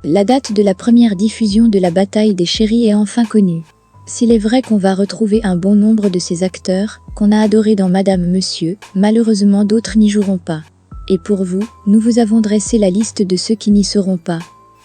La date de la première diffusion de la bataille des chéris est enfin connue. S'il est vrai qu'on va retrouver un bon nombre de ces acteurs, qu'on a adorés dans Madame Monsieur, malheureusement d'autres n'y joueront pas. Et pour vous, nous vous avons dressé la liste de ceux qui n'y seront pas.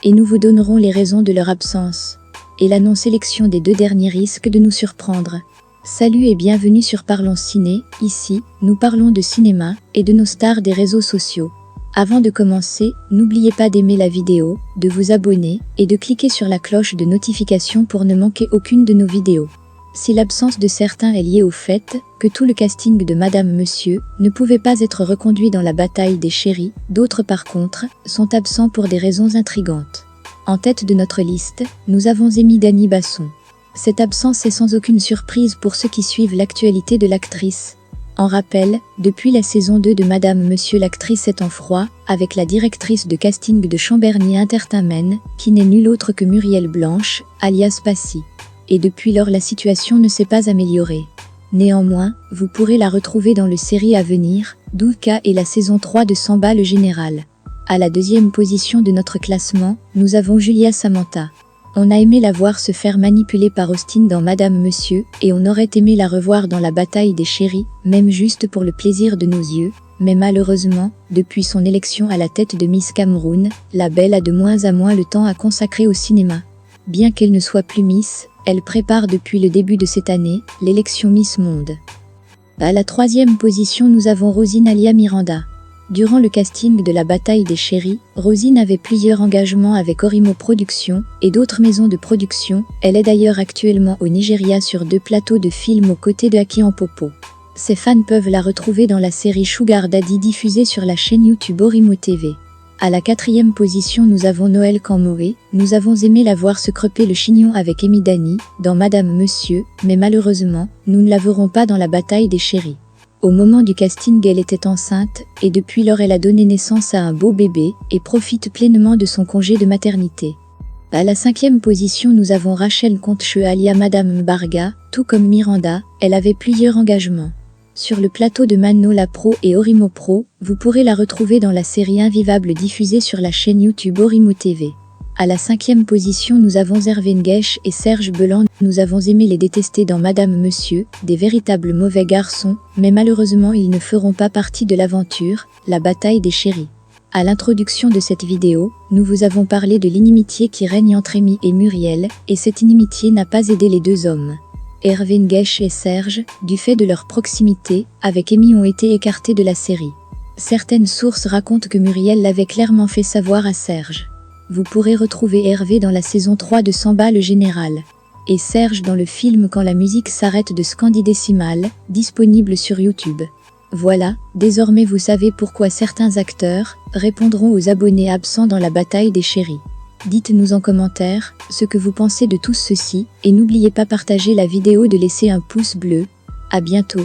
Et nous vous donnerons les raisons de leur absence. Et la non-sélection des 2 derniers risque de nous surprendre. Salut et bienvenue sur Parlons Ciné, ici, nous parlons de cinéma et de nos stars des réseaux sociaux. Avant de commencer, n'oubliez pas d'aimer la vidéo, de vous abonner et de cliquer sur la cloche de notification pour ne manquer aucune de nos vidéos. Si l'absence de certains est liée au fait que tout le casting de Madame Monsieur ne pouvait pas être reconduit dans la bataille des chéris, d'autres par contre sont absents pour des raisons intrigantes. En tête de notre liste, nous avons Dany Basson. Cette absence est sans aucune surprise pour ceux qui suivent l'actualité de l'actrice. En rappel, depuis la saison 2 de Madame Monsieur, l'actrice est en froid avec la directrice de casting de Chambernier Entertainment, qui n'est nulle autre que Muriel Blanche, alias Passy. Et depuis lors la situation ne s'est pas améliorée. Néanmoins, vous pourrez la retrouver dans le série à venir, Douka et la saison 3 de Samba le Général. À la 2e position de notre classement, nous avons Julia Samantha. On a aimé la voir se faire manipuler par Austin dans Madame Monsieur, et on aurait aimé la revoir dans la bataille des chéris, même juste pour le plaisir de nos yeux, mais malheureusement, depuis son élection à la tête de Miss Cameroun, la belle a de moins en moins le temps à consacrer au cinéma. Bien qu'elle ne soit plus Miss, elle prépare depuis le début de cette année, l'élection Miss Monde. À la 3e position nous avons Rosine Alia Miranda. Durant le casting de la bataille des chéris, Rosine avait plusieurs engagements avec Orimo Productions et d'autres maisons de production. Elle est d'ailleurs actuellement au Nigeria sur 2 plateaux de films aux côtés de Aki Mpopo. Ses fans peuvent la retrouver dans la série Sugar Daddy diffusée sur la chaîne YouTube Orimo TV. À la 4e position nous avons Noël Kamoré. Nous avons aimé la voir se crêper le chignon avec Dany dans Madame Monsieur, mais malheureusement, nous ne la verrons pas dans la bataille des chéris. Au moment du casting, elle était enceinte, et depuis lors elle a donné naissance à un beau bébé, et profite pleinement de son congé de maternité. À la 5e position nous avons Rachel Contcheux alias Madame Mbarga. Tout comme Miranda, elle avait plusieurs engagements. Sur le plateau de Mano la Pro et Orimo Pro, vous pourrez la retrouver dans la série Invivable diffusée sur la chaîne YouTube Orimo TV. À la 5e position nous avons Hervé Nguesch et Serge Belan. Nous avons aimé les détester dans Madame Monsieur, des véritables mauvais garçons, mais malheureusement ils ne feront pas partie de l'aventure, la bataille des chéris. À l'introduction de cette vidéo, nous vous avons parlé de l'inimitié qui règne entre Amy et Muriel, et cette inimitié n'a pas aidé les 2 hommes. Hervé Nguesch et Serge, du fait de leur proximité avec Amy, ont été écartés de la série. Certaines sources racontent que Muriel l'avait clairement fait savoir à Serge. Vous pourrez retrouver Hervé dans la saison 3 de Samba le Général. Et Serge dans le film Quand la musique s'arrête de Scandidécimal, disponible sur YouTube. Voilà, désormais vous savez pourquoi certains acteurs répondront aux abonnés absents dans la bataille des chéris. Dites-nous en commentaire ce que vous pensez de tout ceci, et n'oubliez pas de partager la vidéo, de laisser un pouce bleu. À bientôt.